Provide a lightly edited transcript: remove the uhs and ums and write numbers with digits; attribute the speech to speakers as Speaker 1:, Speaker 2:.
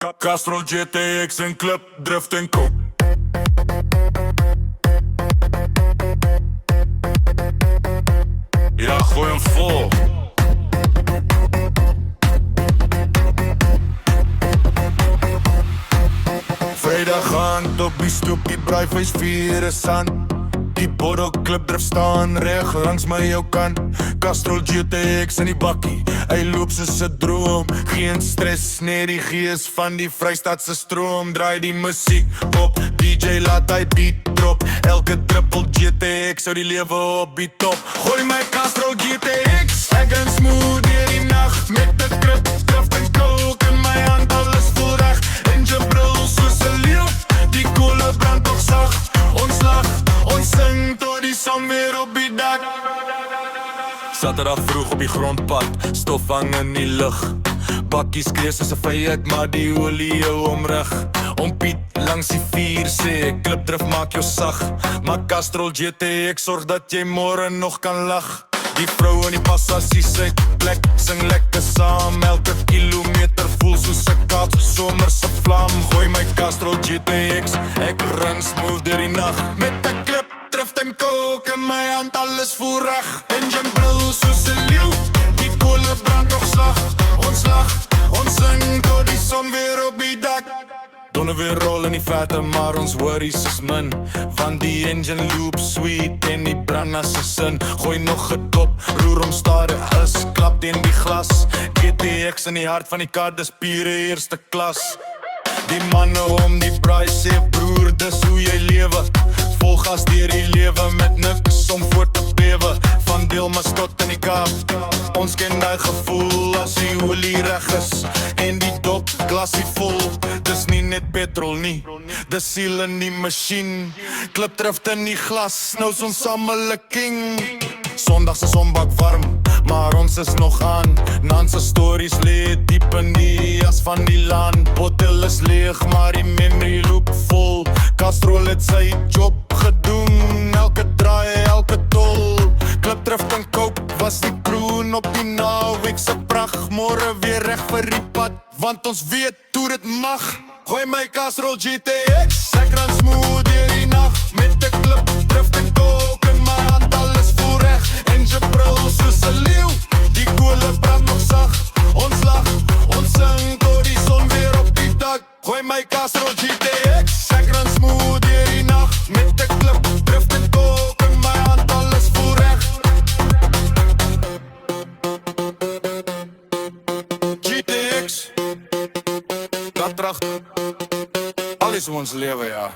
Speaker 1: Castrol GTX en club, drift en koop. Ja, gooi hem vol. Vrijdag aand op die stoep, die braaivleis vier is aan. Die borrelclub drif staan reg langs my jou kan. Castrol GTX in die bakkie, hy loop soos 'n droom. Geen stress, net die gees van die Vrystaatse stroom. Draai die musiek op, DJ laat hy beat drop. Elke triple GTX hou die lewe op die top. Gooi my Castrol GTX, ek en smooth deur die nacht. Met 'n krip, drift en coke in my hand, alles vol reg. Engine brul soos 'n leeuw, die koole brand toch sag. Ons lag, ons sing tot die son weer op die dak. Saterdag vroeg op die grondpad, stof hang in die lug. Bakkies krees soos 'n vyand, maar die olie jou omrig. Om Piet langs die vier sê ek, klipdrif maak jou sag. Maar Castrol GTX sorg dat jy môre nog kan lag. Die vrou in die passasie sy plek, sing lekker saam. Elke kilometer voel soos 'n Kaapse somerse vlam. Gooi my Castrol GTX, ek ren smooth deur die nacht. Met 'n klip, drift en coke in my hand, alles voel reg. Engine brul soos 'n leeuw, die koole brand nog slag. Ons lag, ons sing tot die son weer op die dak. Donne weer rol in die vette, maar ons worries is min. Want die engine loop sweet en die brand as 'n sin. Gooi nog 'n dop, roer om stare is, klap teen die glas. GTX in die hart van die kar, dis pure eerste klas. Die manne om die braai sê broer, dis hoe jy lewe. Vol gas deur die lewe met niks om voor te bewe. Van Delmas tot in die Kaap, ons ken die gevoel as die olie reg is en die dop glasie vol. Dis nie net petrol nie, dis siel in die masjien. Klipdrift in die glas, nou is ons samen 'n king. Sondag se sonbak warm, maar ons is nog aan. Nanse stories lê diep in die as van die land. Bottel is leeg, maar die memory loop vol. Castrol het sy job gedoen, elke draai, elke tol. Klipdrift en coke was die kroon op die naweek se pragt. Môre weer reg vir die pad, want ons weet hoe dit mag. Gooi my Castrol GTX, ek ran smooth deur die nacht. Met 'n klip, drift en coke in my hand, alles voel reg. Engine brul soos 'n leeuw, die koole brand nog sag. Ons lag, ons sing tot die son weer op die dak. Gooi my Castrol GTX, ek ran smooth deur die nacht. Met 'n klip, drift en coke in my hand, alles voel reg. GTX, dat tracht, alles ons lewe, ja.